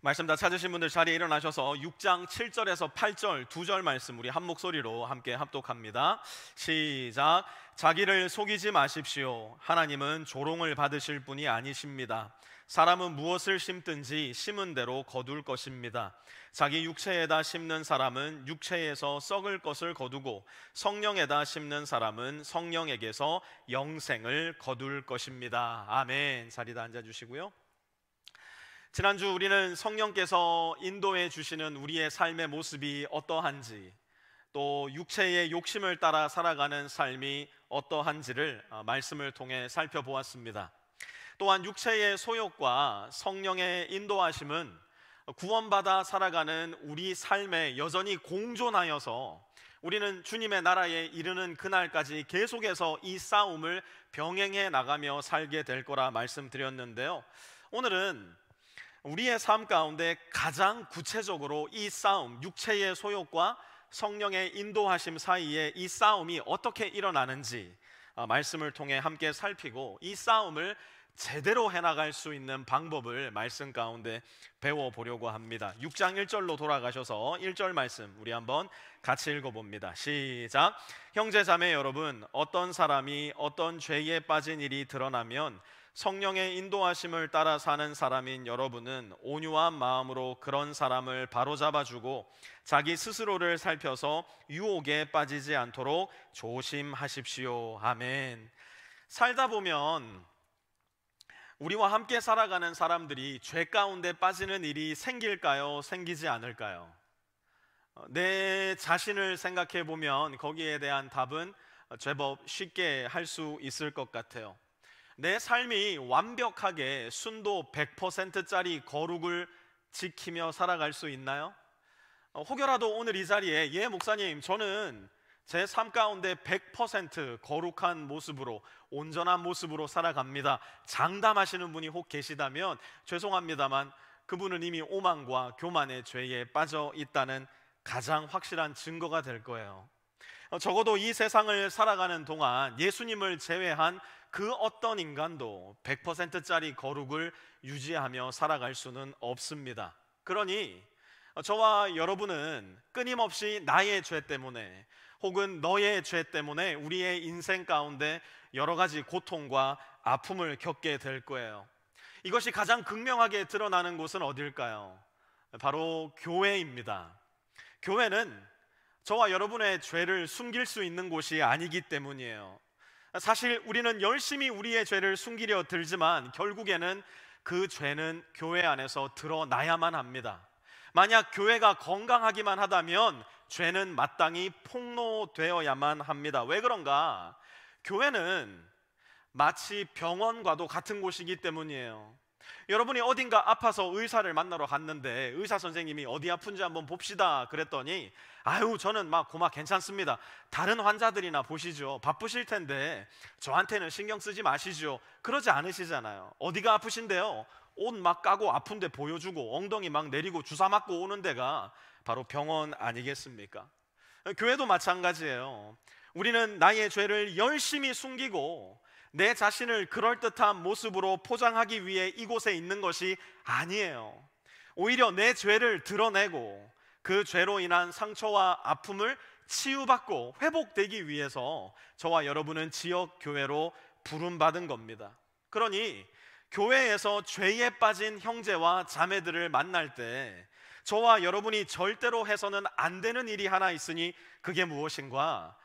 말씀 다 찾으신 분들 자리에 일어나셔서 6장 7절에서 8절 두 절 말씀 우리 한 목소리로 함께 합독합니다. 시작. 자기를 속이지 마십시오. 하나님은 조롱을 받으실 분이 아니십니다. 사람은 무엇을 심든지 심은 대로 거둘 것입니다. 자기 육체에다 심는 사람은 육체에서 썩을 것을 거두고 성령에다 심는 사람은 성령에게서 영생을 거둘 것입니다. 아멘. 자리에 앉아주시고요. 지난주 우리는 성령께서 인도해 주시는 우리의 삶의 모습이 어떠한지, 또 육체의 욕심을 따라 살아가는 삶이 어떠한지를 말씀을 통해 살펴보았습니다. 또한 육체의 소욕과 성령의 인도하심은 구원받아 살아가는 우리 삶에 여전히 공존하여서 우리는 주님의 나라에 이르는 그날까지 계속해서 이 싸움을 병행해 나가며 살게 될 거라 말씀드렸는데요. 오늘은 우리의 삶 가운데 가장 구체적으로 이 싸움, 육체의 소욕과 성령의 인도하심 사이에 이 싸움이 어떻게 일어나는지 말씀을 통해 함께 살피고 이 싸움을 제대로 해나갈 수 있는 방법을 말씀 가운데 배워보려고 합니다. 6장 1절로 돌아가셔서 1절 말씀 우리 한번 같이 읽어봅니다. 시작. 형제 자매 여러분, 어떤 사람이 어떤 죄에 빠진 일이 드러나면 성령의 인도하심을 따라 사는 사람인 여러분은 온유한 마음으로 그런 사람을 바로잡아주고 자기 스스로를 살펴서 유혹에 빠지지 않도록 조심하십시오. 아멘. 살다 보면 우리와 함께 살아가는 사람들이 죄 가운데 빠지는 일이 생길까요? 생기지 않을까요? 내 자신을 생각해 보면 거기에 대한 답은 제법 쉽게 할 수 있을 것 같아요. 내 삶이 완벽하게 순도 100%짜리 거룩을 지키며 살아갈 수 있나요? 혹여라도 오늘 이 자리에 예 목사님, 저는 제 삶 가운데 100% 거룩한 모습으로, 온전한 모습으로 살아갑니다, 장담하시는 분이 혹 계시다면 죄송합니다만 그분은 이미 오만과 교만의 죄에 빠져 있다는 가장 확실한 증거가 될 거예요. 적어도 이 세상을 살아가는 동안 예수님을 제외한 그 어떤 인간도 100%짜리 거룩을 유지하며 살아갈 수는 없습니다. 그러니 저와 여러분은 끊임없이 나의 죄 때문에 혹은 너의 죄 때문에 우리의 인생 가운데 여러 가지 고통과 아픔을 겪게 될 거예요. 이것이 가장 극명하게 드러나는 곳은 어딜까요? 바로 교회입니다. 교회는 저와 여러분의 죄를 숨길 수 있는 곳이 아니기 때문이에요. 사실 우리는 열심히 우리의 죄를 숨기려 들지만 결국에는 그 죄는 교회 안에서 드러나야만 합니다. 만약 교회가 건강하기만 하다면 죄는 마땅히 폭로되어야만 합니다. 왜 그런가? 교회는 마치 병원과도 같은 곳이기 때문이에요. 여러분이 어딘가 아파서 의사를 만나러 갔는데 의사 선생님이 어디 아픈지 한번 봅시다 그랬더니 아유, 저는 막 고마 괜찮습니다, 다른 환자들이나 보시죠, 바쁘실 텐데 저한테는 신경 쓰지 마시죠, 그러지 않으시잖아요. 어디가 아프신데요? 옷 막 까고 아픈데 보여주고 엉덩이 막 내리고 주사 맞고 오는 데가 바로 병원 아니겠습니까? 교회도 마찬가지예요. 우리는 나의 죄를 열심히 숨기고 내 자신을 그럴듯한 모습으로 포장하기 위해 이곳에 있는 것이 아니에요. 오히려 내 죄를 드러내고 그 죄로 인한 상처와 아픔을 치유받고 회복되기 위해서 저와 여러분은 지역교회로 부름받은 겁니다. 그러니 교회에서 죄에 빠진 형제와 자매들을 만날 때 저와 여러분이 절대로 해서는 안 되는 일이 하나 있으니 그게 무엇인가?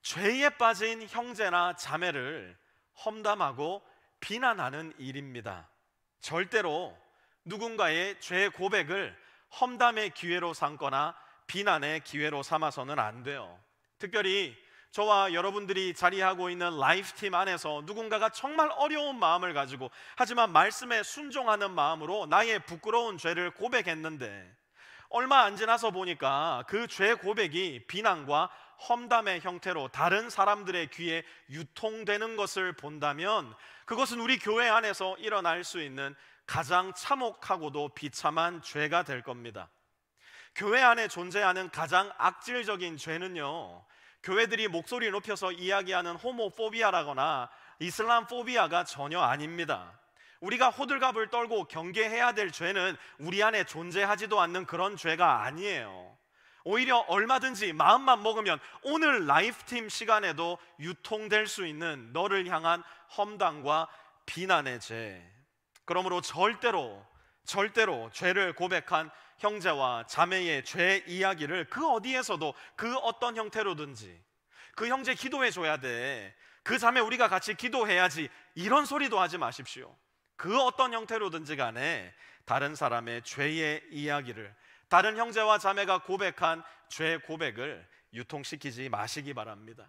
죄에 빠진 형제나 자매를 험담하고 비난하는 일입니다. 절대로 누군가의 죄 고백을 험담의 기회로 삼거나 비난의 기회로 삼아서는 안 돼요. 특별히 저와 여러분들이 자리하고 있는 라이프팀 안에서 누군가가 정말 어려운 마음을 가지고 하지만 말씀에 순종하는 마음으로 나의 부끄러운 죄를 고백했는데 얼마 안 지나서 보니까 그 죄 고백이 비난과 험담의 형태로 다른 사람들의 귀에 유통되는 것을 본다면 그것은 우리 교회 안에서 일어날 수 있는 가장 참혹하고도 비참한 죄가 될 겁니다. 교회 안에 존재하는 가장 악질적인 죄는요, 교회들이 목소리 높여서 이야기하는 호모포비아라거나 이슬람 포비아가 전혀 아닙니다. 우리가 호들갑을 떨고 경계해야 될 죄는 우리 안에 존재하지도 않는 그런 죄가 아니에요. 오히려 얼마든지 마음만 먹으면 오늘 라이프팀 시간에도 유통될 수 있는 너를 향한 험담과 비난의 죄. 그러므로 절대로 죄를 고백한 형제와 자매의 죄 이야기를 그 어디에서도 그 어떤 형태로든지, 그 형제 기도해 줘야 돼, 그 자매 우리가 같이 기도해야지, 이런 소리도 하지 마십시오. 그 어떤 형태로든지 간에 다른 사람의 죄의 이야기를, 다른 형제와 자매가 고백한 죄 고백을 유통시키지 마시기 바랍니다.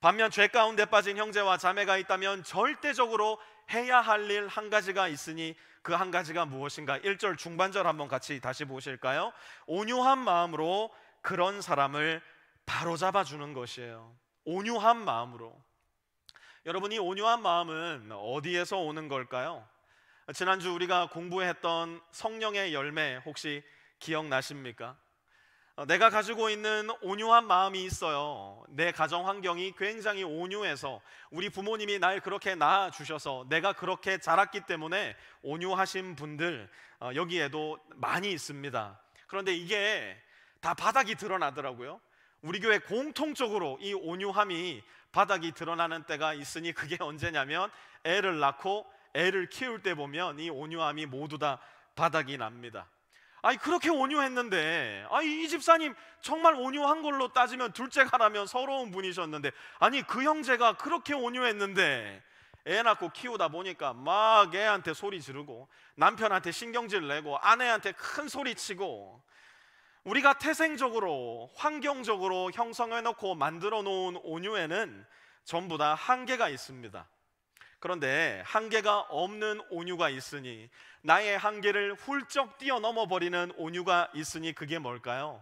반면 죄 가운데 빠진 형제와 자매가 있다면 절대적으로 해야 할 일 한 가지가 있으니 그 한 가지가 무엇인가? 1절 중반절 한번 같이 다시 보실까요? 온유한 마음으로 그런 사람을 바로잡아 주는 것이에요. 온유한 마음으로. 여러분, 이 온유한 마음은 어디에서 오는 걸까요? 지난주 우리가 공부했던 성령의 열매 혹시 기억나십니까? 내가 가지고 있는 온유한 마음이 있어요. 내 가정 환경이 굉장히 온유해서 우리 부모님이 날 그렇게 낳아주셔서 내가 그렇게 자랐기 때문에 온유하신 분들 여기에도 많이 있습니다. 그런데 이게 다 바닥이 드러나더라고요. 우리 교회 공통적으로 이 온유함이 바닥이 드러나는 때가 있으니 그게 언제냐면 애를 낳고 애를 키울 때 보면 이 온유함이 모두 다 바닥이 납니다. 아니 그렇게 온유했는데, 아니 이 집사님 정말 온유한 걸로 따지면 둘째가라면 서러운 분이셨는데, 아니 그 형제가 그렇게 온유했는데 애 낳고 키우다 보니까 막 애한테 소리 지르고 남편한테 신경질 내고 아내한테 큰 소리 치고, 우리가 태생적으로 환경적으로 형성해 놓고 만들어 놓은 온유에는 전부 다 한계가 있습니다. 그런데 한계가 없는 온유가 있으니, 나의 한계를 훌쩍 뛰어넘어 버리는 온유가 있으니 그게 뭘까요?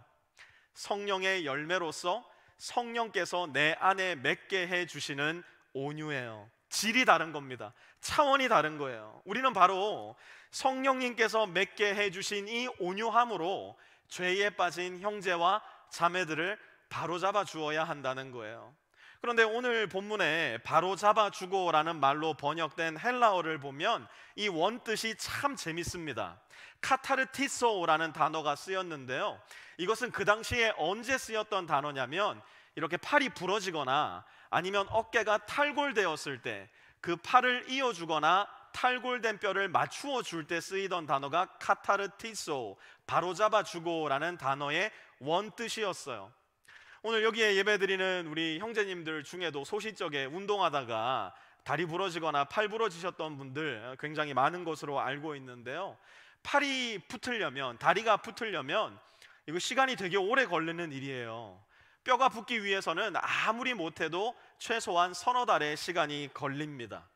성령의 열매로서 성령께서 내 안에 맺게 해주시는 온유예요. 질이 다른 겁니다. 차원이 다른 거예요. 우리는 바로 성령님께서 맺게 해주신 이 온유함으로 죄에 빠진 형제와 자매들을 바로잡아 주어야 한다는 거예요. 그런데 오늘 본문에 바로잡아 주고라는 말로 번역된 헬라어를 보면 이 원뜻이 참 재밌습니다. 카타르티소라는 단어가 쓰였는데요, 이것은 그 당시에 언제 쓰였던 단어냐면, 이렇게 팔이 부러지거나 아니면 어깨가 탈골되었을 때 그 팔을 이어주거나 탈골된 뼈를 맞추어 줄 때 쓰이던 단어가 카타르티소, 바로잡아 주고라는 단어의 원뜻이었어요. 오늘 여기에 예배드리는 우리 형제님들 중에도 소시적에 운동하다가 다리 부러지거나 팔 부러지셨던 분들 굉장히 많은 것으로 알고 있는데요, 팔이 붙으려면, 다리가 붙으려면 이거 시간이 되게 오래 걸리는 일이에요. 뼈가 붙기 위해서는 아무리 못해도 최소한 서너 달의 시간이 걸립니다.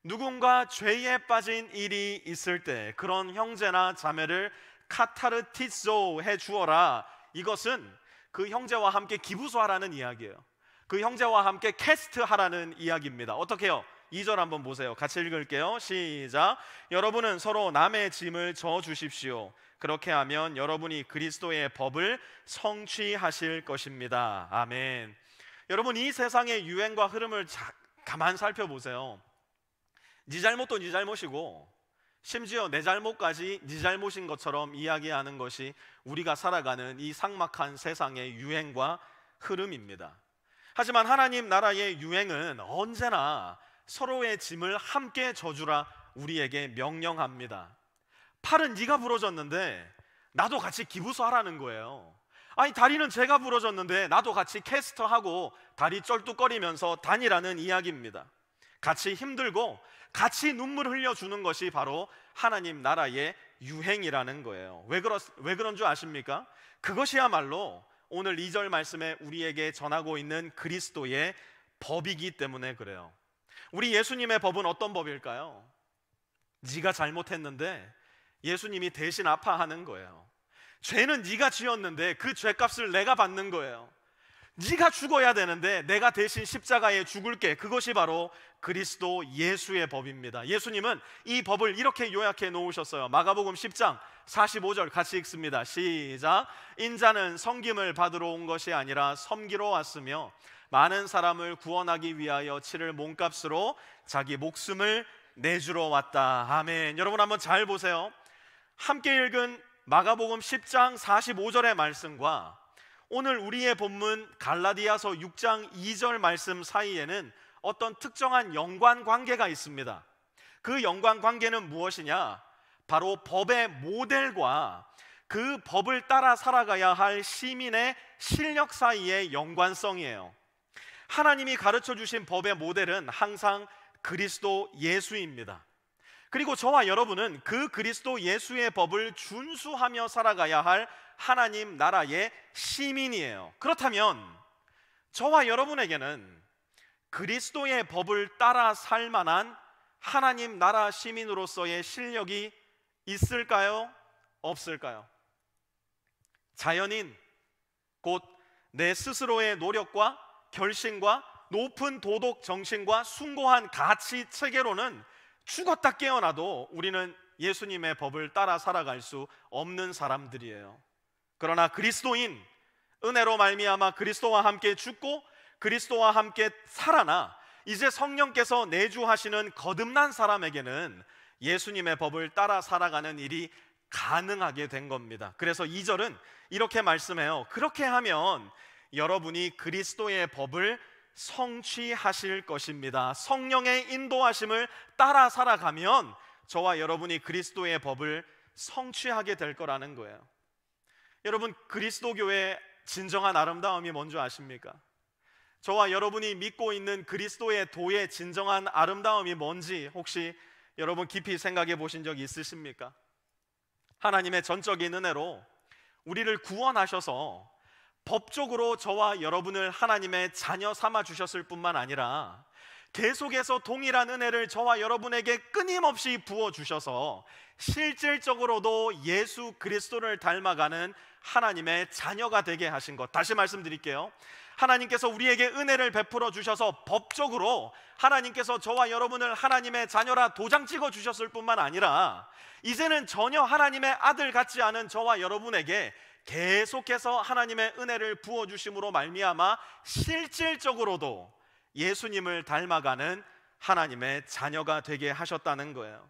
누군가 죄에 빠진 일이 있을 때 그런 형제나 자매를 카타르티소 해주어라, 이것은 그 형제와 함께 기부소하라는 이야기예요. 그 형제와 함께 캐스트하라는 이야기입니다. 어떻게 해요? 2절 한번 보세요. 같이 읽을게요. 시작. 여러분은 서로 남의 짐을 져주십시오. 그렇게 하면 여러분이 그리스도의 법을 성취하실 것입니다. 아멘. 여러분, 이 세상의 유행과 흐름을 가만 살펴보세요. 네 잘못도 네 잘못이고, 심지어 내 잘못까지 네 잘못인 것처럼 이야기하는 것이 우리가 살아가는 이 삭막한 세상의 유행과 흐름입니다. 하지만 하나님 나라의 유행은 언제나 서로의 짐을 함께 져주라 우리에게 명령합니다. 팔은 네가 부러졌는데 나도 같이 기부서 하라는 거예요. 아니 다리는 제가 부러졌는데 나도 같이 캐스터하고 다리 쩔뚝거리면서 다니라는 이야기입니다. 같이 힘들고 같이 눈물 흘려주는 것이 바로 하나님 나라의 유행이라는 거예요. 왜 그런 줄 아십니까? 그것이야말로 오늘 2절 말씀에 우리에게 전하고 있는 그리스도의 법이기 때문에 그래요. 우리 예수님의 법은 어떤 법일까요? 네가 잘못했는데 예수님이 대신 아파하는 거예요. 죄는 네가 지었는데 그 죄값을 내가 받는 거예요. 네가 죽어야 되는데 내가 대신 십자가에 죽을게. 그것이 바로 그리스도 예수의 법입니다. 예수님은 이 법을 이렇게 요약해 놓으셨어요. 마가복음 10장 45절 같이 읽습니다. 시작. 인자는 섬김을 받으러 온 것이 아니라 섬기러 왔으며 많은 사람을 구원하기 위하여 치를 몸값으로 자기 목숨을 내주러 왔다. 아멘. 여러분 한번 잘 보세요. 함께 읽은 마가복음 10장 45절의 말씀과 오늘 우리의 본문 갈라디아서 6장 2절 말씀 사이에는 어떤 특정한 연관관계가 있습니다. 그 연관관계는 무엇이냐? 바로 법의 모델과 그 법을 따라 살아가야 할 시민의 실력 사이의 연관성이에요. 하나님이 가르쳐 주신 법의 모델은 항상 그리스도 예수입니다. 그리고 저와 여러분은 그 그리스도 예수의 법을 준수하며 살아가야 할 하나님 나라의 시민이에요. 그렇다면 저와 여러분에게는 그리스도의 법을 따라 살 만한 하나님 나라 시민으로서의 실력이 있을까요? 없을까요? 자연인, 곧 내 스스로의 노력과 결심과 높은 도덕 정신과 숭고한 가치 체계로는 죽었다 깨어나도 우리는 예수님의 법을 따라 살아갈 수 없는 사람들이에요. 그러나 그리스도인, 은혜로 말미암아 그리스도와 함께 죽고 그리스도와 함께 살아나 이제 성령께서 내주하시는 거듭난 사람에게는 예수님의 법을 따라 살아가는 일이 가능하게 된 겁니다. 그래서 2절은 이렇게 말씀해요. 그렇게 하면 여러분이 그리스도의 법을 성취하실 것입니다. 성령의 인도하심을 따라 살아가면 저와 여러분이 그리스도의 법을 성취하게 될 거라는 거예요. 여러분, 그리스도교의 진정한 아름다움이 뭔지 아십니까? 저와 여러분이 믿고 있는 그리스도의 도의 진정한 아름다움이 뭔지 혹시 여러분 깊이 생각해 보신 적이 있으십니까? 하나님의 전적인 은혜로 우리를 구원하셔서 법적으로 저와 여러분을 하나님의 자녀 삼아 주셨을 뿐만 아니라 계속해서 동일한 은혜를 저와 여러분에게 끊임없이 부어주셔서 실질적으로도 예수 그리스도를 닮아가는 하나님의 자녀가 되게 하신 것, 다시 말씀드릴게요. 하나님께서 우리에게 은혜를 베풀어 주셔서 법적으로 하나님께서 저와 여러분을 하나님의 자녀라 도장 찍어 주셨을 뿐만 아니라 이제는 전혀 하나님의 아들 같지 않은 저와 여러분에게 계속해서 하나님의 은혜를 부어주심으로 말미암아 실질적으로도 예수님을 닮아가는 하나님의 자녀가 되게 하셨다는 거예요.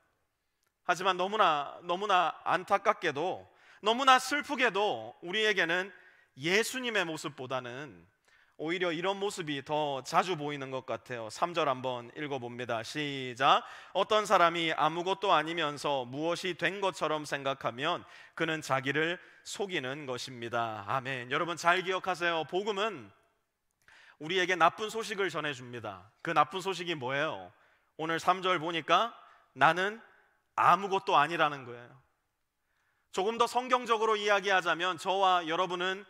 하지만 너무나 안타깝게도, 너무나 슬프게도 우리에게는 예수님의 모습보다는 오히려 이런 모습이 더 자주 보이는 것 같아요. 3절 한번 읽어봅니다. 시작. 어떤 사람이 아무것도 아니면서 무엇이 된 것처럼 생각하면 그는 자기를 속이는 것입니다. 아멘. 여러분 잘 기억하세요. 복음은 우리에게 나쁜 소식을 전해줍니다. 그 나쁜 소식이 뭐예요? 오늘 3절 보니까 나는 아무것도 아니라는 거예요. 조금 더 성경적으로 이야기하자면 저와 여러분은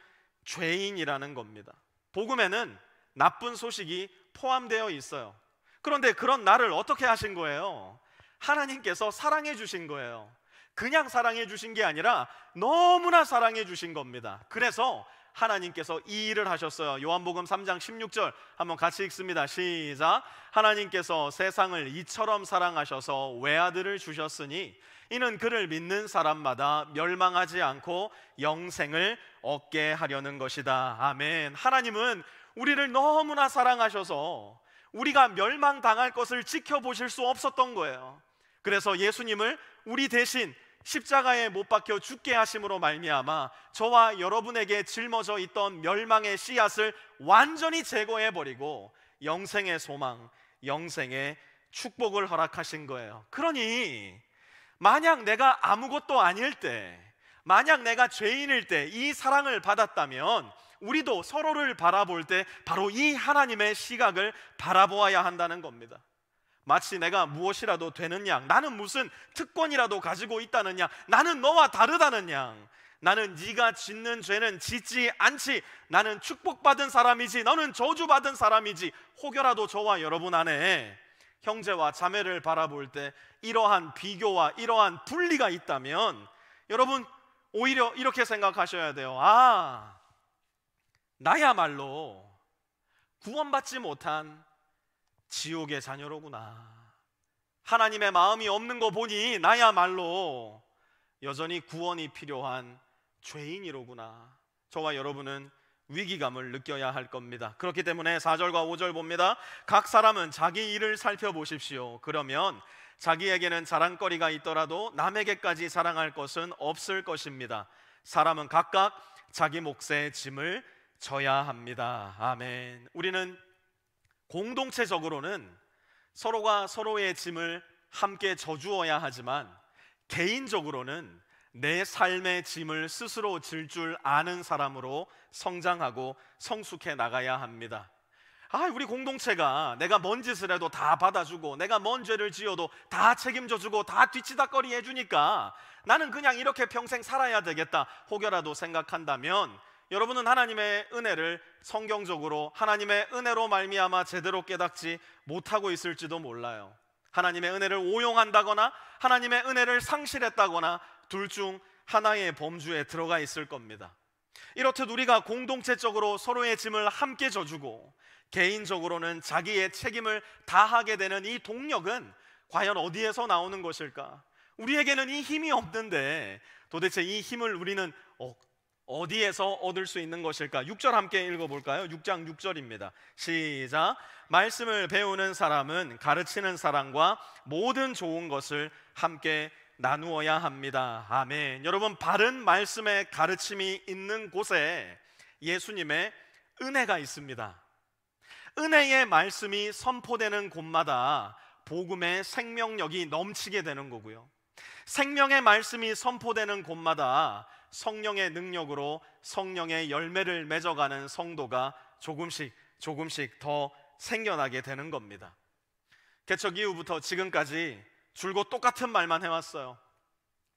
죄인이라는 겁니다. 복음에는 나쁜 소식이 포함되어 있어요. 그런데 그런 나를 어떻게 하신 거예요? 하나님께서 사랑해 주신 거예요. 그냥 사랑해 주신 게 아니라 너무나 사랑해 주신 겁니다. 그래서 하나님께서 이 일을 하셨어요. 요한복음 3장 16절 한번 같이 읽습니다. 시작. 하나님께서 세상을 이처럼 사랑하셔서 외아들을 주셨으니 이는 그를 믿는 사람마다 멸망하지 않고 영생을 얻게 하려는 것이다. 아멘. 하나님은 우리를 너무나 사랑하셔서 우리가 멸망당할 것을 지켜보실 수 없었던 거예요. 그래서 예수님을 우리 대신 십자가에 못 박혀 죽게 하심으로 말미암아 저와 여러분에게 짊어져 있던 멸망의 씨앗을 완전히 제거해버리고 영생의 소망, 영생의 축복을 허락하신 거예요. 그러니 만약 내가 아무것도 아닐 때, 만약 내가 죄인일 때 이 사랑을 받았다면 우리도 서로를 바라볼 때 바로 이 하나님의 시각을 바라보아야 한다는 겁니다. 마치 내가 무엇이라도 되는 양, 나는 무슨 특권이라도 가지고 있다는 양, 나는 너와 다르다는 양, 나는 네가 짓는 죄는 짓지 않지, 나는 축복받은 사람이지 너는 저주받은 사람이지, 혹여라도 저와 여러분 안에 형제와 자매를 바라볼 때 이러한 비교와 이러한 분리가 있다면 여러분 오히려 이렇게 생각하셔야 돼요. 아, 나야말로 구원받지 못한 지옥의 자녀로구나. 하나님의 마음이 없는 거 보니 나야말로 여전히 구원이 필요한 죄인이로구나. 저와 여러분은 위기감을 느껴야 할 겁니다. 그렇기 때문에 4절과 5절 봅니다. 각 사람은 자기 일을 살펴보십시오. 그러면 자기에게는 자랑거리가 있더라도 남에게까지 자랑할 것은 없을 것입니다. 사람은 각각 자기 몫의 짐을 져야 합니다. 아멘. 우리는 공동체적으로는 서로가 서로의 짐을 함께 져주어야 하지만 개인적으로는 내 삶의 짐을 스스로 질 줄 아는 사람으로 성장하고 성숙해 나가야 합니다. 우리 공동체가 내가 뭔 짓을 해도 다 받아주고 내가 뭔 죄를 지어도 다 책임져주고 다 뒤치다꺼리 해주니까 나는 그냥 이렇게 평생 살아야 되겠다 혹여라도 생각한다면 여러분은 하나님의 은혜를 성경적으로 하나님의 은혜로 말미암아 제대로 깨닫지 못하고 있을지도 몰라요. 하나님의 은혜를 오용한다거나 하나님의 은혜를 상실했다거나 둘 중 하나의 범주에 들어가 있을 겁니다. 이렇듯 우리가 공동체적으로 서로의 짐을 함께 져주고 개인적으로는 자기의 책임을 다하게 되는 이 동력은 과연 어디에서 나오는 것일까? 우리에게는 이 힘이 없는데 도대체 이 힘을 우리는 어디에서 얻을 수 있는 것일까? 6절 함께 읽어볼까요? 6장 6절입니다. 시작. 말씀을 배우는 사람은 가르치는 사람과 모든 좋은 것을 함께 나누어야 합니다. 아멘. 여러분, 바른 말씀의 가르침이 있는 곳에 예수님의 은혜가 있습니다. 은혜의 말씀이 선포되는 곳마다 복음의 생명력이 넘치게 되는 거고요. 생명의 말씀이 선포되는 곳마다 성령의 능력으로 성령의 열매를 맺어가는 성도가 조금씩 더 생겨나게 되는 겁니다. 개척 이후부터 지금까지 줄곧 똑같은 말만 해왔어요.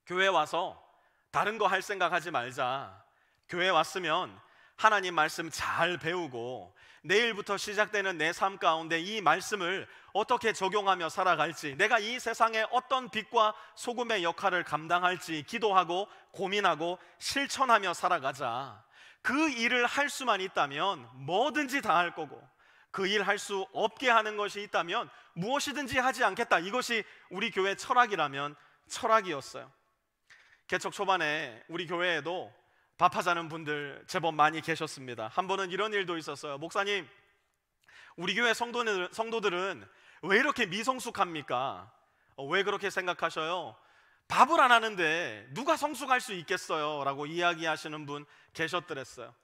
교회 와서 다른 거 할 생각하지 말자. 교회 왔으면 하나님 말씀 잘 배우고 내일부터 시작되는 내 삶 가운데 이 말씀을 어떻게 적용하며 살아갈지, 내가 이 세상에 어떤 빛과 소금의 역할을 감당할지 기도하고 고민하고 실천하며 살아가자. 그 일을 할 수만 있다면 뭐든지 다 할 거고, 그 일 할 수 없게 하는 것이 있다면 무엇이든지 하지 않겠다. 이것이 우리 교회 철학이라면 철학이었어요. 개척 초반에 우리 교회에도 밥하자는 분들 제법 많이 계셨습니다. 한 번은 이런 일도 있었어요. 목사님, 우리 교회 성도들은 왜 이렇게 미성숙합니까? 왜 그렇게 생각하셔요? 밥을 안 하는데 누가 성숙할 수 있겠어요? 라고 이야기하시는 분 계셨더랬어요.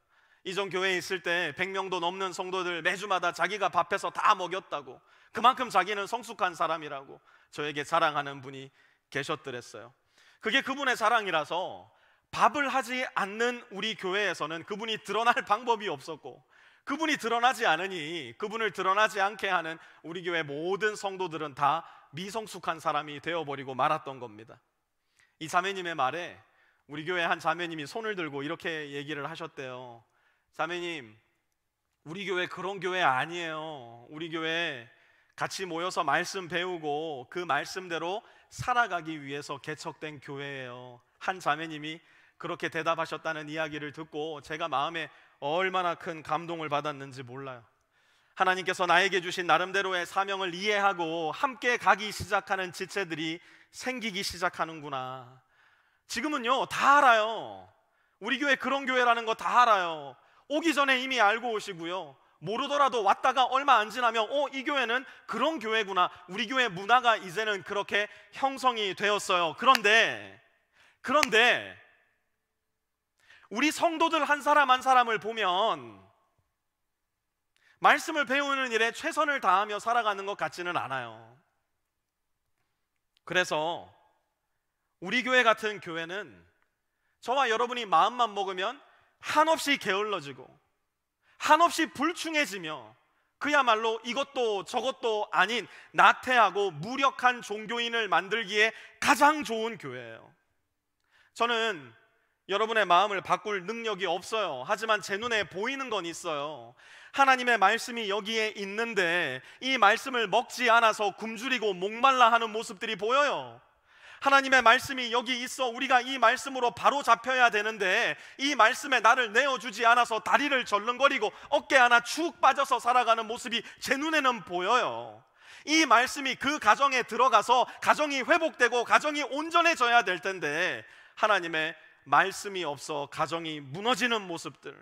이전 교회에 있을 때 100명도 넘는 성도들 매주마다 자기가 밥해서 다 먹였다고, 그만큼 자기는 성숙한 사람이라고 저에게 자랑하는 분이 계셨더랬어요. 그게 그분의 자랑이라서 밥을 하지 않는 우리 교회에서는 그분이 드러날 방법이 없었고, 그분이 드러나지 않으니 그분을 드러나지 않게 하는 우리 교회 모든 성도들은 다 미성숙한 사람이 되어버리고 말았던 겁니다. 이 자매님의 말에 우리 교회 한 자매님이 손을 들고 이렇게 얘기를 하셨대요. 자매님, 우리 교회 그런 교회 아니에요. 우리 교회 같이 모여서 말씀 배우고 그 말씀대로 살아가기 위해서 개척된 교회예요. 한 자매님이 그렇게 대답하셨다는 이야기를 듣고 제가 마음에 얼마나 큰 감동을 받았는지 몰라요. 하나님께서 나에게 주신 나름대로의 사명을 이해하고 함께 가기 시작하는 지체들이 생기기 시작하는구나. 지금은요 다 알아요. 우리 교회 그런 교회라는 거 다 알아요. 오기 전에 이미 알고 오시고요, 모르더라도 왔다가 얼마 안 지나면 이 교회는 그런 교회구나. 우리 교회 문화가 이제는 그렇게 형성이 되었어요. 그런데 우리 성도들 한 사람 한 사람을 보면 말씀을 배우는 일에 최선을 다하며 살아가는 것 같지는 않아요. 그래서 우리 교회 같은 교회는 저와 여러분이 마음만 먹으면 한없이 게을러지고 한없이 불충해지며 그야말로 이것도 저것도 아닌 나태하고 무력한 종교인을 만들기에 가장 좋은 교회예요. 저는 여러분의 마음을 바꿀 능력이 없어요. 하지만 제 눈에 보이는 건 있어요. 하나님의 말씀이 여기에 있는데 이 말씀을 먹지 않아서 굶주리고 목말라 하는 모습들이 보여요. 하나님의 말씀이 여기 있어 우리가 이 말씀으로 바로 잡혀야 되는데 이 말씀에 나를 내어주지 않아서 다리를 절렁거리고 어깨 하나 축 빠져서 살아가는 모습이 제 눈에는 보여요. 이 말씀이 그 가정에 들어가서 가정이 회복되고 가정이 온전해져야 될 텐데 하나님의 말씀이 없어 가정이 무너지는 모습들,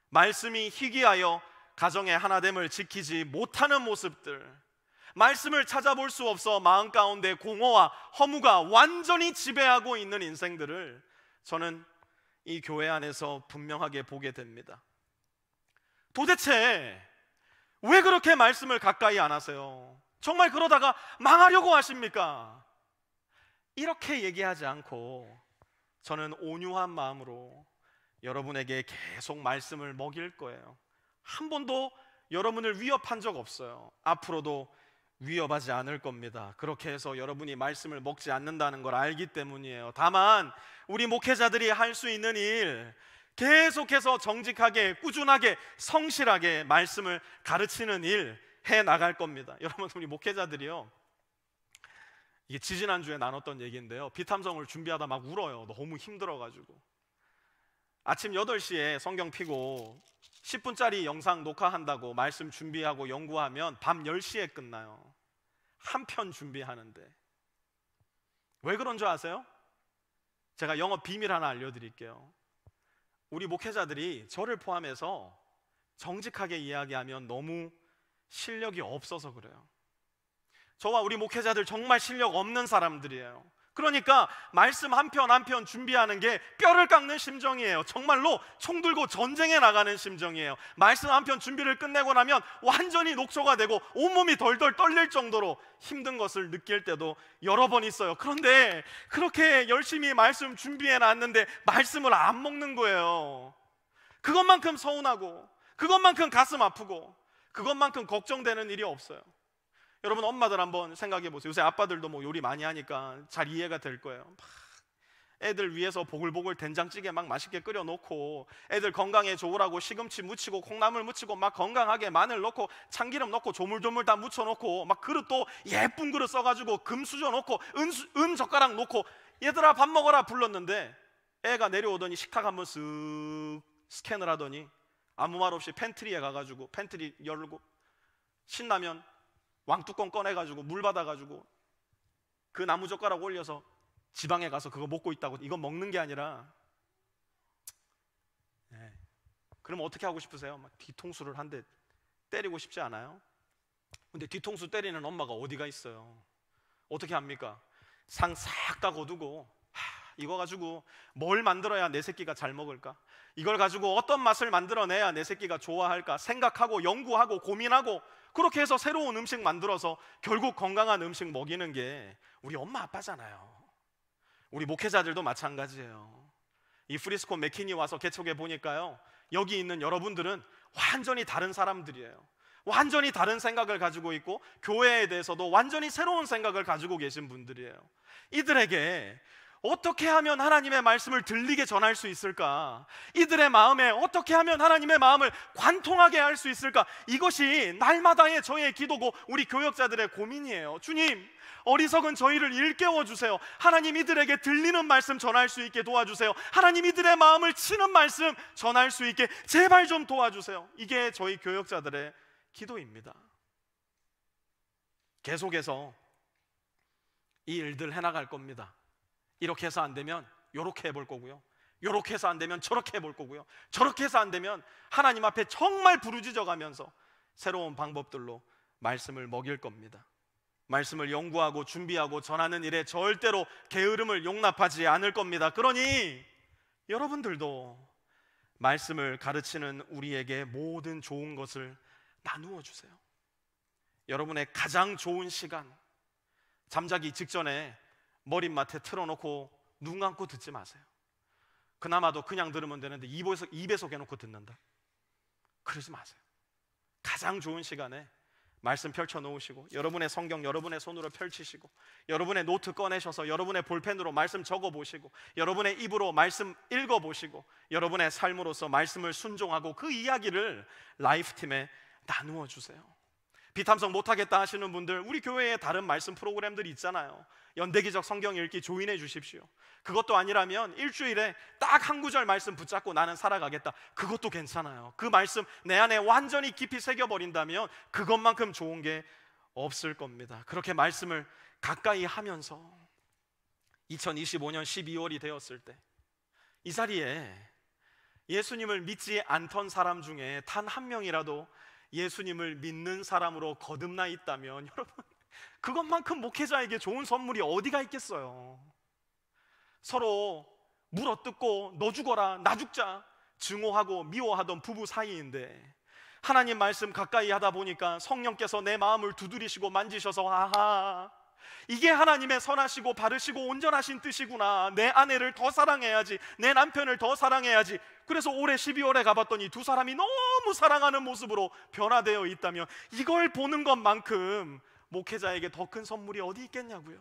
말씀이 희귀하여 가정의 하나됨을 지키지 못하는 모습들, 말씀을 찾아볼 수 없어 마음 가운데 공허와 허무가 완전히 지배하고 있는 인생들을 저는 이 교회 안에서 분명하게 보게 됩니다. 도대체 왜 그렇게 말씀을 가까이 안 하세요? 정말 그러다가 망하려고 하십니까? 이렇게 얘기하지 않고 저는 온유한 마음으로 여러분에게 계속 말씀을 먹일 거예요. 한 번도 여러분을 위협한 적 없어요. 앞으로도 위협하지 않을 겁니다. 그렇게 해서 여러분이 말씀을 먹지 않는다는 걸 알기 때문이에요. 다만 우리 목회자들이 할 수 있는 일, 계속해서 정직하게, 꾸준하게, 성실하게 말씀을 가르치는 일 해 나갈 겁니다. 여러분, 우리 목회자들이요, 이게 지지난주에 나눴던 얘기인데요, 비탐성을 준비하다 막 울어요. 너무 힘들어가지고. 아침 8시에 성경 피고 10분짜리 영상 녹화한다고 말씀 준비하고 연구하면 밤 10시에 끝나요. 한 편 준비하는데. 왜 그런 줄 아세요? 제가 영업 비밀 하나 알려드릴게요. 우리 목회자들이 저를 포함해서 정직하게 이야기하면 너무 실력이 없어서 그래요. 저와 우리 목회자들 정말 실력 없는 사람들이에요. 그러니까 말씀 한 편 한 편 준비하는 게 뼈를 깎는 심정이에요. 정말로 총 들고 전쟁에 나가는 심정이에요. 말씀 한 편 준비를 끝내고 나면 완전히 녹초가 되고 온몸이 덜덜 떨릴 정도로 힘든 것을 느낄 때도 여러 번 있어요. 그런데 그렇게 열심히 말씀 준비해 놨는데 말씀을 안 먹는 거예요. 그것만큼 서운하고, 그것만큼 가슴 아프고, 그것만큼 걱정되는 일이 없어요. 여러분, 엄마들 한번 생각해 보세요. 요새 아빠들도 뭐 요리 많이 하니까 잘 이해가 될 거예요. 막 애들 위해서 보글보글 된장찌개 막 맛있게 끓여 놓고, 애들 건강에 좋으라고 시금치 묻히고 콩나물 묻히고 막 건강하게 마늘 넣고 참기름 넣고 조물조물 다 묻혀 놓고, 막 그릇도 예쁜 그릇 써가지고 금 수저 놓고 은 젓가락 놓고, 얘들아 밥 먹어라 불렀는데 애가 내려오더니 식탁 한번 쓱 스캔을 하더니 아무 말 없이 팬트리에 가가지고 팬트리 열고 신라면 왕뚜껑 꺼내가지고 물 받아가지고 그 나무젓가락 올려서 지방에 가서 그거 먹고 있다고. 이건 먹는 게 아니라, 그럼 어떻게 하고 싶으세요? 막 뒤통수를 한 대 때리고 싶지 않아요? 근데 뒤통수 때리는 엄마가 어디가 있어요? 어떻게 합니까? 상 싹 다 거두고, 이거 가지고 뭘 만들어야 내 새끼가 잘 먹을까? 이걸 가지고 어떤 맛을 만들어내야 내 새끼가 좋아할까? 생각하고 연구하고 고민하고, 그렇게 해서 새로운 음식 만들어서 결국 건강한 음식 먹이는 게 우리 엄마 아빠잖아요. 우리 목회자들도 마찬가지예요. 이 프리스코 맥키니 와서 개척해 보니까요, 여기 있는 여러분들은 완전히 다른 사람들이에요. 완전히 다른 생각을 가지고 있고, 교회에 대해서도 완전히 새로운 생각을 가지고 계신 분들이에요. 이들에게 어떻게 하면 하나님의 말씀을 들리게 전할 수 있을까? 이들의 마음에 어떻게 하면 하나님의 마음을 관통하게 할 수 있을까? 이것이 날마다의 저의 기도고 우리 교역자들의 고민이에요. 주님, 어리석은 저희를 일깨워 주세요. 하나님, 이들에게 들리는 말씀 전할 수 있게 도와주세요. 하나님, 이들의 마음을 치는 말씀 전할 수 있게 제발 좀 도와주세요. 이게 저희 교역자들의 기도입니다. 계속해서 이 일들 해나갈 겁니다. 이렇게 해서 안 되면 이렇게 해볼 거고요, 이렇게 해서 안 되면 저렇게 해볼 거고요, 저렇게 해서 안 되면 하나님 앞에 정말 부르짖어 가면서 새로운 방법들로 말씀을 먹일 겁니다. 말씀을 연구하고 준비하고 전하는 일에 절대로 게으름을 용납하지 않을 겁니다. 그러니 여러분들도 말씀을 가르치는 우리에게 모든 좋은 것을 나누어 주세요. 여러분의 가장 좋은 시간, 잠자기 직전에 머릿맡에 틀어놓고 눈 감고 듣지 마세요. 그나마도 그냥 들으면 되는데 입에 속여놓고 듣는다, 그러지 마세요. 가장 좋은 시간에 말씀 펼쳐놓으시고, 여러분의 성경 여러분의 손으로 펼치시고, 여러분의 노트 꺼내셔서 여러분의 볼펜으로 말씀 적어보시고, 여러분의 입으로 말씀 읽어보시고, 여러분의 삶으로서 말씀을 순종하고 그 이야기를 라이프팀에 나누어 주세요. 비탐성 못하겠다 하시는 분들, 우리 교회에 다른 말씀 프로그램들이 있잖아요. 연대기적 성경 읽기 조인해 주십시오. 그것도 아니라면 일주일에 딱 한 구절 말씀 붙잡고 나는 살아가겠다, 그것도 괜찮아요. 그 말씀 내 안에 완전히 깊이 새겨버린다면 그것만큼 좋은 게 없을 겁니다. 그렇게 말씀을 가까이 하면서 2025년 12월이 되었을 때 이 자리에 예수님을 믿지 않던 사람 중에 단 한 명이라도 예수님을 믿는 사람으로 거듭나 있다면, 여러분, 그것만큼 목회자에게 좋은 선물이 어디가 있겠어요? 서로 물어뜯고 너 죽어라 나 죽자 증오하고 미워하던 부부 사이인데, 하나님 말씀 가까이 하다 보니까 성령께서 내 마음을 두드리시고 만지셔서, 아하, 이게 하나님의 선하시고 바르시고 온전하신 뜻이구나. 내 아내를 더 사랑해야지, 내 남편을 더 사랑해야지. 그래서 올해 12월에 가봤더니 두 사람이 너무 사랑하는 모습으로 변화되어 있다면, 이걸 보는 것만큼 목회자에게 더 큰 선물이 어디 있겠냐고요.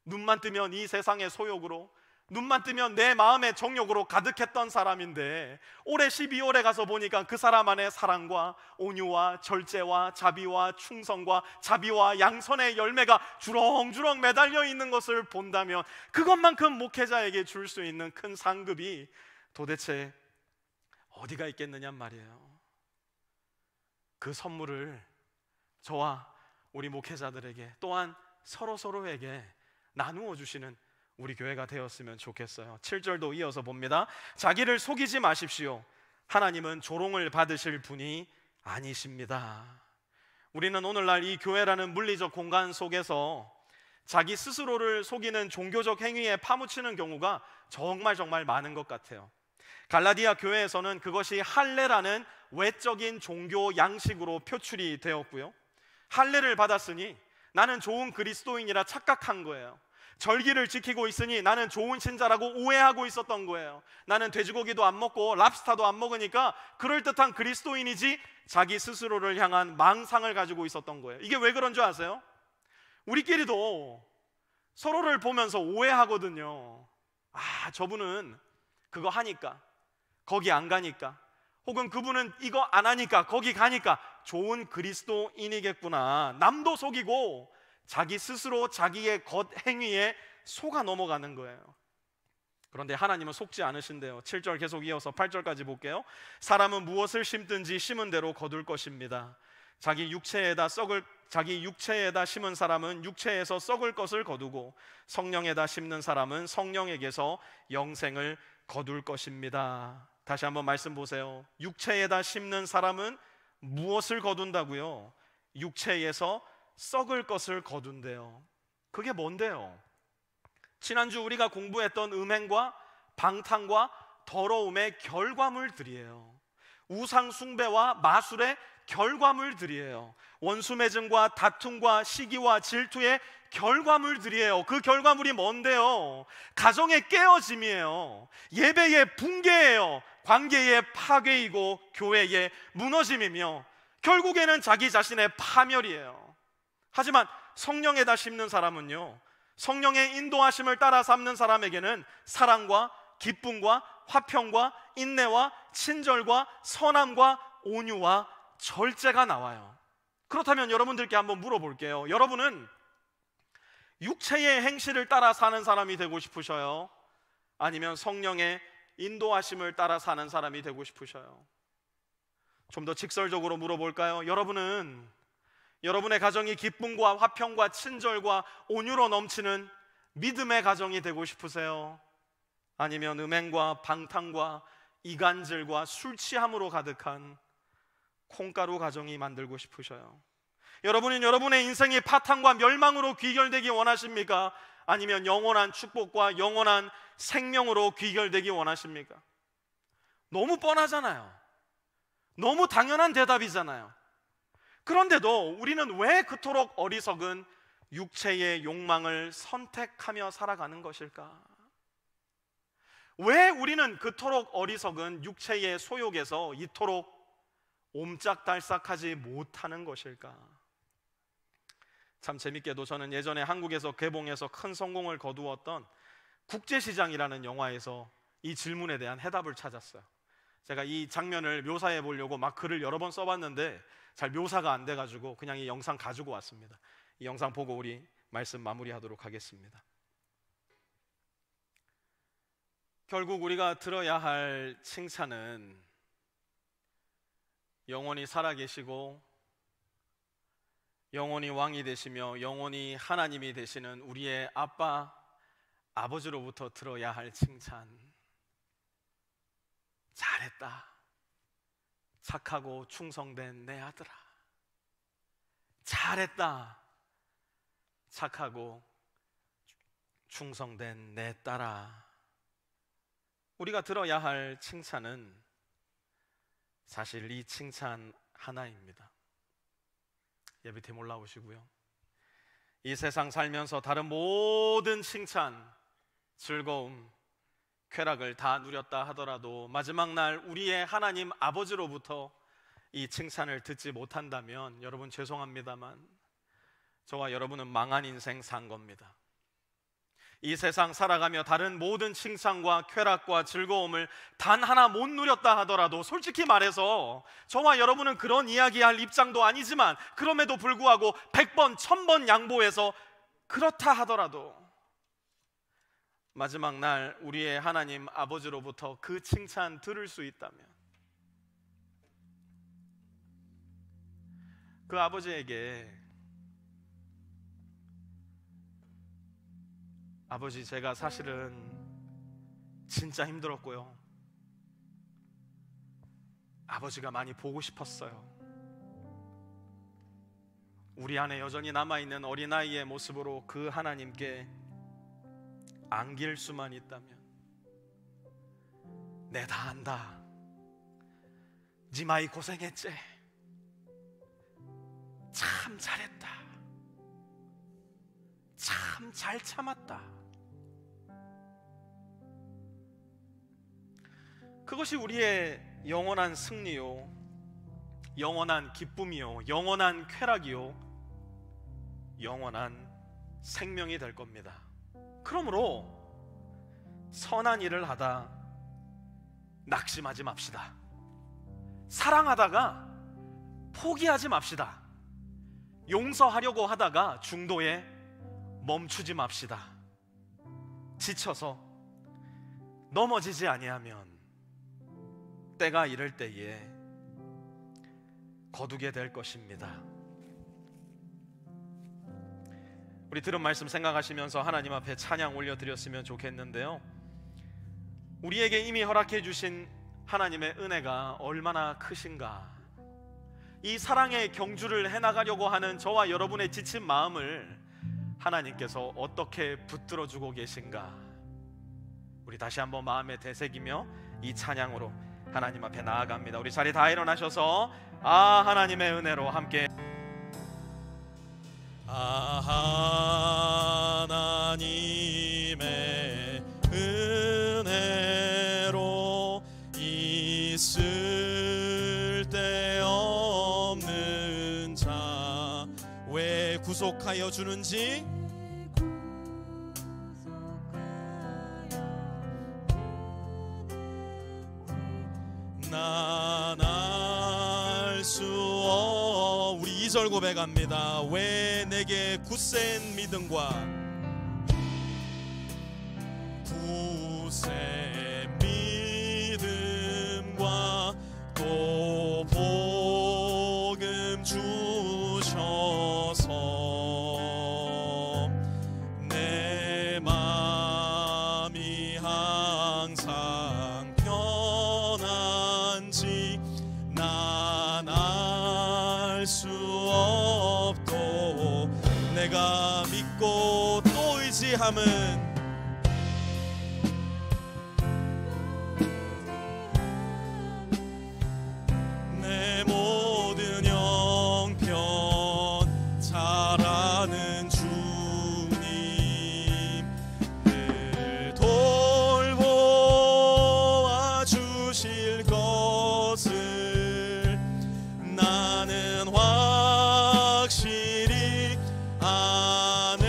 눈만 뜨면 이 세상의 소욕으로, 눈만 뜨면 내 마음의 정욕으로 가득했던 사람인데, 올해 12월에 가서 보니까 그 사람 안에 사랑과 온유와 절제와 자비와 충성과 자비와 양선의 열매가 주렁주렁 매달려 있는 것을 본다면, 그것만큼 목회자에게 줄 수 있는 큰 상급이 도대체 어디가 있겠느냐 말이에요. 그 선물을 저와 우리 목회자들에게, 또한 서로에게 나누어 주시는 우리 교회가 되었으면 좋겠어요. 7절도 이어서 봅니다. 자기를 속이지 마십시오. 하나님은 조롱을 받으실 분이 아니십니다. 우리는 오늘날 이 교회라는 물리적 공간 속에서 자기 스스로를 속이는 종교적 행위에 파묻히는 경우가 정말 많은 것 같아요. 갈라디아 교회에서는 그것이 할례라는 외적인 종교 양식으로 표출이 되었고요, 할례를 받았으니 나는 좋은 그리스도인이라 착각한 거예요. 절기를 지키고 있으니 나는 좋은 신자라고 오해하고 있었던 거예요. 나는 돼지고기도 안 먹고 랍스타도 안 먹으니까 그럴듯한 그리스도인이지, 자기 스스로를 향한 망상을 가지고 있었던 거예요. 이게 왜 그런 줄 아세요? 우리끼리도 서로를 보면서 오해하거든요. 아, 저분은 그거 하니까 거기 안 가니까, 혹은 그분은 이거 안 하니까 거기 가니까 좋은 그리스도인이겠구나. 남도 속이고 자기 스스로 자기의 겉행위에 속아 넘어가는 거예요. 그런데 하나님은 속지 않으신대요. 7절 계속 이어서 8절까지 볼게요. 사람은 무엇을 심든지 심은 대로 거둘 것입니다. 자기 육체에다 심은 사람은 육체에서 썩을 것을 거두고, 성령에다 심는 사람은 성령에게서 영생을 거둘 것입니다. 다시 한번 말씀 보세요. 육체에다 심는 사람은 무엇을 거둔다고요? 육체에서 썩을 것을 거둔대요. 그게 뭔데요? 지난주 우리가 공부했던 음행과 방탕과 더러움의 결과물들이에요. 우상 숭배와 마술의 결과물들이에요. 원수 맺음과 다툼과 시기와 질투의 결과물들이에요. 그 결과물이 뭔데요? 가정의 깨어짐이에요. 예배의 붕괴예요. 관계의 파괴이고 교회의 무너짐이며, 결국에는 자기 자신의 파멸이에요. 하지만 성령에다 심는 사람은요, 성령의 인도하심을 따라 삼는 사람에게는 사랑과 기쁨과 화평과 인내와 친절과 선함과 온유와 절제가 나와요. 그렇다면 여러분들께 한번 물어볼게요. 여러분은 육체의 행실을 따라 사는 사람이 되고 싶으셔요? 아니면 성령의 인도하심을 따라 사는 사람이 되고 싶으셔요? 좀 더 직설적으로 물어볼까요? 여러분은 여러분의 가정이 기쁨과 화평과 친절과 온유로 넘치는 믿음의 가정이 되고 싶으세요? 아니면 음행과 방탕과 이간질과 술 취함으로 가득한 콩가루 가정이 만들고 싶으셔요? 여러분은 여러분의 인생이 파탄과 멸망으로 귀결되기 원하십니까? 아니면 영원한 축복과 영원한 생명으로 귀결되기 원하십니까? 너무 뻔하잖아요. 너무 당연한 대답이잖아요. 그런데도 우리는 왜 그토록 어리석은 육체의 욕망을 선택하며 살아가는 것일까? 왜 우리는 그토록 어리석은 육체의 소욕에서 이토록 옴짝달싹하지 못하는 것일까? 참 재밌게도 저는 예전에 한국에서 개봉해서 큰 성공을 거두었던 국제시장이라는 영화에서 이 질문에 대한 해답을 찾았어요. 제가 이 장면을 묘사해 보려고 막 글을 여러 번 써봤는데 잘 묘사가 안 돼가지고 그냥 이 영상 가지고 왔습니다. 이 영상 보고 우리 말씀 마무리하도록 하겠습니다. 결국 우리가 들어야 할 칭찬은 영원히 살아계시고 영원히 왕이 되시며 영원히 하나님이 되시는 우리의 아빠, 아버지로부터 들어야 할 칭찬. 잘했다. 착하고 충성된 내 아들아. 잘했다. 착하고 충성된 내 딸아. 우리가 들어야 할 칭찬은 사실 이 칭찬 하나입니다. 예배팀 올라오시고요. 이 세상 살면서 다른 모든 칭찬, 즐거움, 쾌락을 다 누렸다 하더라도 마지막 날 우리의 하나님 아버지로부터 이 칭찬을 듣지 못한다면 여러분 죄송합니다만 저와 여러분은 망한 인생 산 겁니다. 이 세상 살아가며 다른 모든 칭찬과 쾌락과 즐거움을 단 하나 못 누렸다 하더라도 솔직히 말해서 저와 여러분은 그런 이야기할 입장도 아니지만 그럼에도 불구하고 100번, 1000번 양보해서 그렇다 하더라도 마지막 날 우리의 하나님 아버지로부터 그 칭찬 들을 수 있다면 그 아버지에게 아버지, 제가 사실은 진짜 힘들었고요. 아버지가 많이 보고 싶었어요. 우리 안에 여전히 남아있는 어린아이의 모습으로 그 하나님께 안길 수만 있다면 내 다 안다. 니 많이 고생했지? 참 잘했다. 참 잘 참았다. 그것이 우리의 영원한 승리요, 영원한 기쁨이요, 영원한 쾌락이요, 영원한 생명이 될 겁니다. 그러므로 선한 일을 하다 낙심하지 맙시다. 사랑하다가 포기하지 맙시다. 용서하려고 하다가 중도에 멈추지 맙시다. 지쳐서 넘어지지 아니하면 때가 이를 때에 거두게 될 것입니다. 우리 들은 말씀 생각하시면서 하나님 앞에 찬양 올려드렸으면 좋겠는데요, 우리에게 이미 허락해 주신 하나님의 은혜가 얼마나 크신가, 이 사랑의 경주를 해나가려고 하는 저와 여러분의 지친 마음을 하나님께서 어떻게 붙들어주고 계신가, 우리 다시 한번 마음에 되새기며 이 찬양으로 하나님 앞에 나아갑니다. 우리 자리 다 일어나셔서 하나님의 은혜로 함께 하나님의 은혜로 있을 데 없는 자 왜 구속하여 주는지 난 알 수 우리 2절 고백합니다. 왜 내게 굳센 믿음과 굳센 믿음과 또 복음 주셔서 내 마음이 항상 편한지 난 알 수 없도 내가 믿고 또 의지함은 내 모든 형편 잘 아는 주님 늘 돌보아 주실 것을 나는 확실히 아네.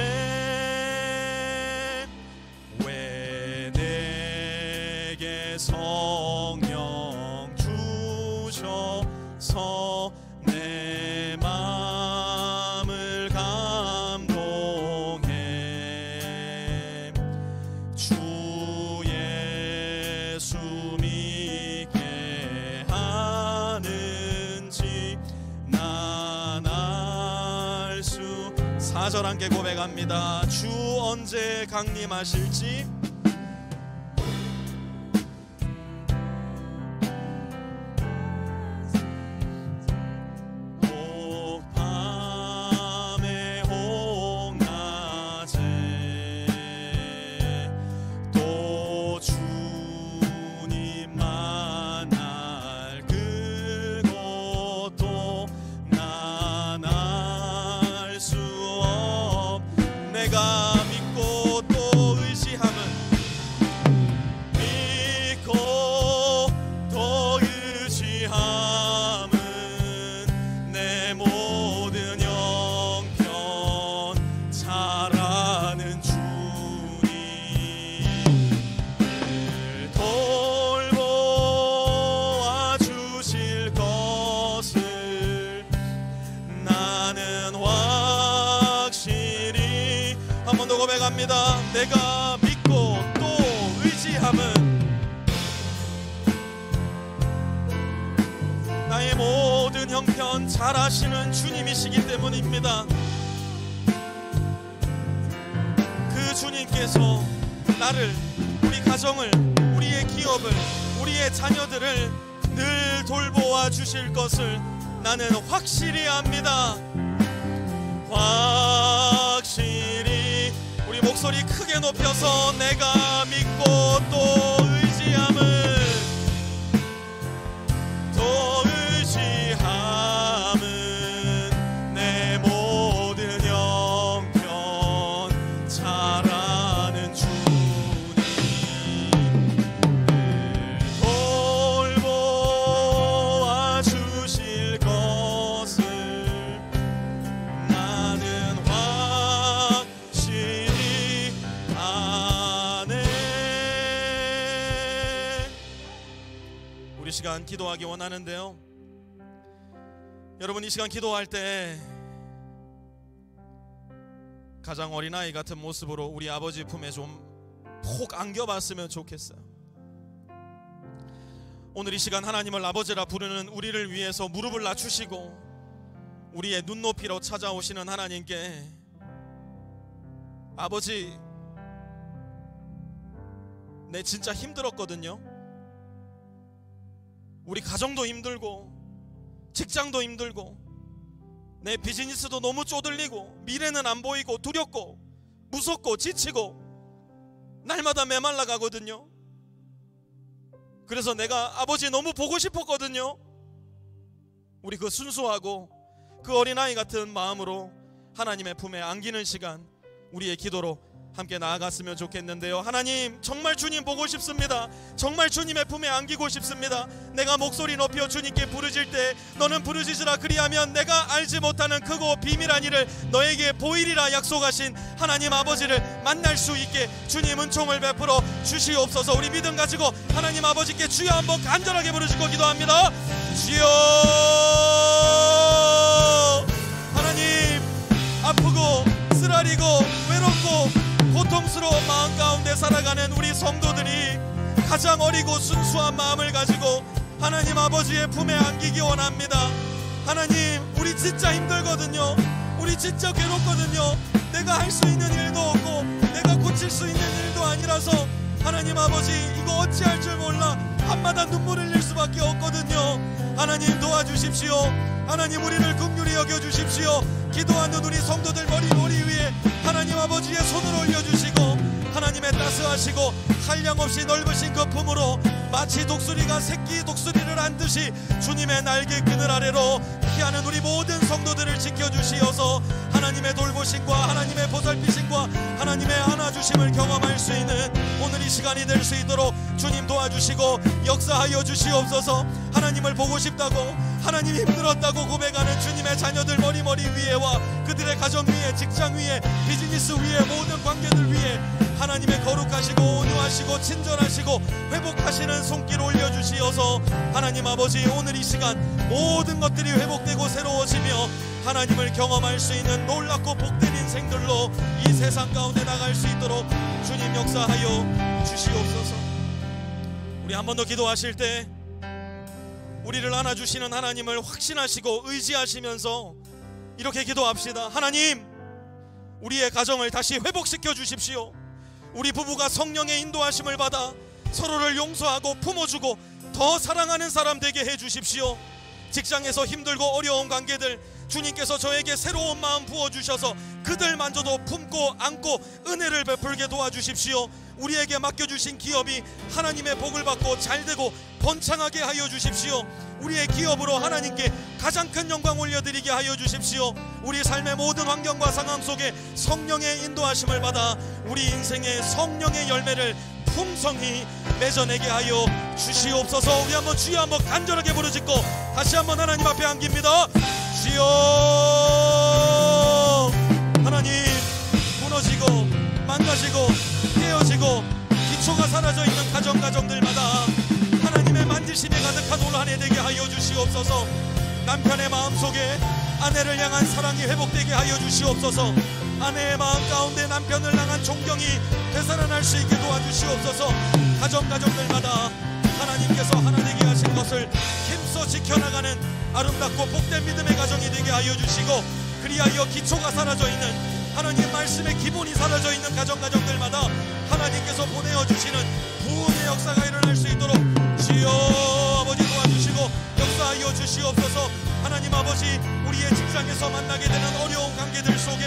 왜 내게 성령 주셔서 내 마음을 감동해 주 예수 믿게 하는지 난 알 수 4절 함께 고백합니다. 주 언제 강림하실지 밤의 홍한 나의 모든 형편 잘 아시는 주님이시기 때문입니다. 그 주님께서 나를, 우리 가정을, 우리의 기업을, 우리의 자녀들을 늘 돌보아 주실 것을 나는 확실히 압니다. 확실히. 우리 목소리 크게 높여서 내가 믿고 또 의지함은, 또 의지함은 내 모든 형편 잘 아는 주님, 늘 돌보아 주실 것을 나는 확실히 아네. 우리 시간 기도하기 원하는데요, 여러분 이 시간 기도할 때 가장 어린아이 같은 모습으로 우리 아버지 품에 좀 푹 안겨봤으면 좋겠어요. 오늘 이 시간 하나님을 아버지라 부르는 우리를 위해서 무릎을 낮추시고 우리의 눈높이로 찾아오시는 하나님께, 아버지, 내 진짜 힘들었거든요. 우리 가정도 힘들고 직장도 힘들고 내 비즈니스도 너무 쪼들리고 미래는 안 보이고 두렵고 무섭고 지치고 날마다 메말라 가거든요. 그래서 내가 아버지 너무 보고 싶었거든요. 우리 그 순수하고 그 어린아이 같은 마음으로 하나님의 품에 안기는 시간, 우리의 기도로 함께 나아갔으면 좋겠는데요. 하나님, 정말 주님 보고 싶습니다. 정말 주님의 품에 안기고 싶습니다. 내가 목소리 높여 주님께 부르질 때 너는 부르짖으라 그리하면 내가 알지 못하는 크고 비밀한 일을 너에게 보이리라 약속하신 하나님 아버지를 만날 수 있게 주님 은총을 베풀어 주시옵소서. 우리 믿음 가지고 하나님 아버지께 주여 한번 간절하게 부르짖고 기도합니다. 주여. 하나님, 아프고 쓰라리고 외롭고 고통스러운 마음 가운데 살아가는 우리 성도들이 가장 어리고 순수한 마음을 가지고 하나님 아버지의 품에 안기기 원합니다. 하나님, 우리 진짜 힘들거든요. 우리 진짜 괴롭거든요. 내가 할 수 있는 일도 없고 내가 고칠 수 있는 일도 아니라서 하나님 아버지, 이거 어찌할 줄 몰라 밤마다 눈물 흘릴 수밖에 없거든요. 하나님 도와주십시오. 하나님, 우리를 긍휼히 여겨주십시오. 기도하는 우리 성도들 머리 위에 하나님 아버지의 손을 올려주시고 하나님의 따스하시고 한량없이 넓으신 그 품으로 마치 독수리가 새끼 독수리를 안듯이 주님의 날개 그늘 아래로 피하는 우리 모든 성도들을 지켜주시어서 하나님의 돌보심과 하나님의 보살피심과 하나님의 안아주심을 경험할 수 있는 오늘 이 시간이 될 수 있도록 주님 도와주시고 역사하여 주시옵소서. 하나님을 보고 싶다고, 하나님이 힘들었다고 고백하는 주님의 자녀들 머리 위에와 그들의 가정 위에, 직장 위에, 비즈니스 위에, 모든 관계들 위에 하나님의 거룩하시고 온유하시고 친절하시고 회복하시는 손길 올려주시어서 하나님 아버지, 오늘 이 시간 모든 것들이 회복되고 새로워지며 하나님을 경험할 수 있는 놀랍고 복된 인생들로 이 세상 가운데 나갈 수 있도록 주님 역사하여 주시옵소서. 우리 한 번 더 기도하실 때 우리를 안아주시는 하나님을 확신하시고 의지하시면서 이렇게 기도합시다. 하나님, 우리의 가정을 다시 회복시켜 주십시오. 우리 부부가 성령의 인도하심을 받아 서로를 용서하고 품어주고 더 사랑하는 사람 되게 해주십시오. 직장에서 힘들고 어려운 관계들 주님께서 저에게 새로운 마음 부어주셔서 그들만저도 품고 안고 은혜를 베풀게 도와주십시오. 우리에게 맡겨주신 기업이 하나님의 복을 받고 잘되고 번창하게 하여 주십시오. 우리의 기업으로 하나님께 가장 큰 영광 올려드리게 하여 주십시오. 우리 삶의 모든 환경과 상황 속에 성령의 인도하심을 받아 우리 인생의 성령의 열매를 풍성히 맺어내게 하여 주시옵소서. 우리 한번 주여 한번 간절하게 부르짖고 다시 한번 하나님 앞에 안깁니다. 주여. 하나님, 무너지고 망가지고 깨어지고 기초가 사라져 있는 가정들마다 하나님의 만지심이 가득한 올 한 해 되게 하여 주시옵소서. 남편의 마음속에 아내를 향한 사랑이 회복되게 하여 주시옵소서. 아내의 마음 가운데 남편을 향한 존경이 되살아날 수 있게 도와주시옵소서. 가정들마다 하나님께서 하나 되게 하신 것을 힘써 지켜나가는 아름답고 복된 믿음의 가정이 되게 하여 주시고, 그리하여 기초가 사라져 있는, 하나님 말씀의 기본이 사라져 있는 가정들마다 하나님께서 보내어 주시는 부흥의 역사가 일어날 수 있도록 주여 아버지 도와주시고 역사하여 주시옵소서. 하나님 아버지, 우리의 직장에서 만나게 되는 어려운 관계들 속에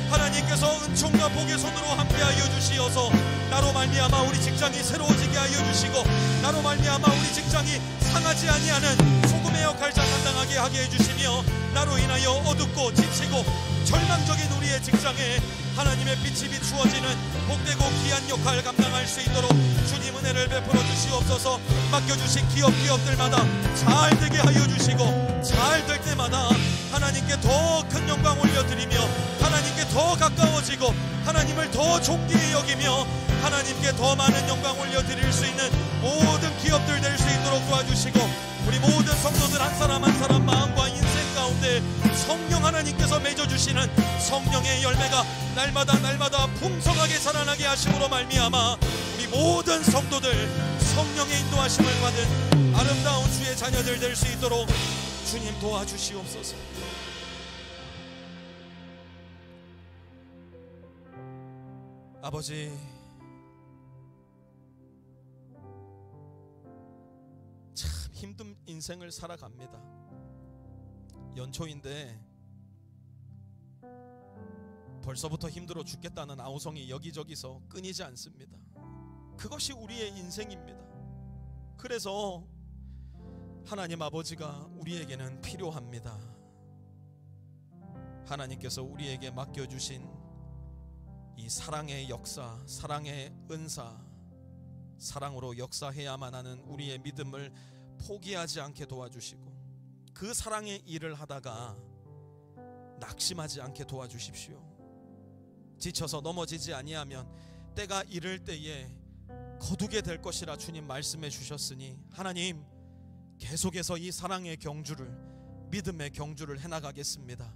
하나님께서 은총과 복의 손으로 함께하여 주시어서 나로 말미암아 우리 직장이 새로워지게 하여 주시고, 나로 말미암아 우리 직장이 상하지 아니하는 소금의 역할을 감당하게 하게 해주시며, 나로 인하여 어둡고 지치고 절망적인 우리의 직장에 하나님의 빛이 비추어지는 복되고 귀한 역할을 감당할 수 있도록 주님 은혜를 베풀어 주시옵소서. 맡겨주신 기업들마다 잘 되게 하여 주시고, 잘 될 때마다 하나님께 더 큰 영광 올려드리며, 하나님께 더 가까워지고, 하나님을 더 존귀히 여기며, 하나님께 더 많은 영광 올려드릴 수 있는 모든 기업들 될 수 있도록 도와주시고, 우리 모든 성도들 한 사람 한 사람 마음과 인생 가운데 성령 하나님께서 맺어주시는 성령의 열매가 날마다 풍성하게 자라나게 하심으로 말미암아 우리 모든 성도들 성령의 인도하심을 받은 아름다운 주의 자녀들 될 수 있도록 주님 도와주시옵소서. 아버지, 참 힘든 인생을 살아갑니다. 연초인데 벌써부터 힘들어 죽겠다는 아우성이 여기저기서 끊이지 않습니다. 그것이 우리의 인생입니다. 그래서 하나님 아버지가 우리에게는 필요합니다. 하나님께서 우리에게 맡겨주신 이 사랑의 역사, 사랑의 은사, 사랑으로 역사해야만 하는 우리의 믿음을 포기하지 않게 도와주시고, 그 사랑의 일을 하다가 낙심하지 않게 도와주십시오. 지쳐서 넘어지지 아니하면 때가 이를 때에 거두게 될 것이라 주님 말씀해 주셨으니, 하나님 계속해서 이 사랑의 경주를, 믿음의 경주를 해나가겠습니다.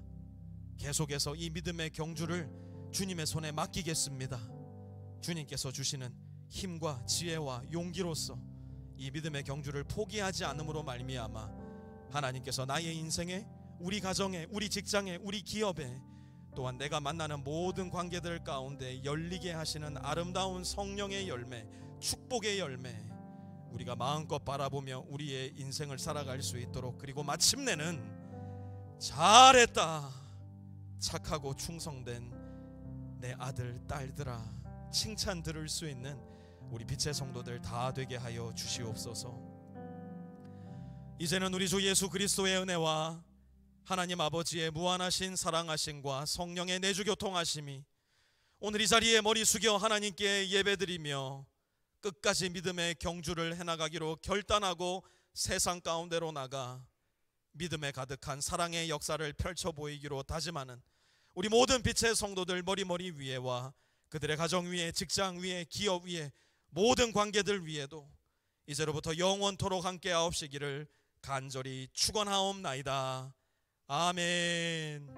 계속해서 이 믿음의 경주를 주님의 손에 맡기겠습니다. 주님께서 주시는 힘과 지혜와 용기로서 이 믿음의 경주를 포기하지 않음으로 말미암아 하나님께서 나의 인생에, 우리 가정에, 우리 직장에, 우리 기업에, 또한 내가 만나는 모든 관계들 가운데 열리게 하시는 아름다운 성령의 열매, 축복의 열매, 우리가 마음껏 바라보며 우리의 인생을 살아갈 수 있도록, 그리고 마침내는 잘했다, 착하고 충성된 내 아들 딸들아 칭찬 들을 수 있는 우리 빛의 성도들 다 되게 하여 주시옵소서. 이제는 우리 주 예수 그리스도의 은혜와 하나님 아버지의 무한하신 사랑하심과 성령의 내주 교통하심이 오늘 이 자리에 머리 숙여 하나님께 예배드리며 끝까지 믿음의 경주를 해나가기로 결단하고 세상 가운데로 나가 믿음에 가득한 사랑의 역사를 펼쳐 보이기로 다짐하는 우리 모든 빛의 성도들 머리 위에와 그들의 가정 위에, 직장 위에, 기업 위에, 모든 관계들 위에도 이제로부터 영원토록 함께 하옵시기를 간절히 축원하옵나이다. 아멘.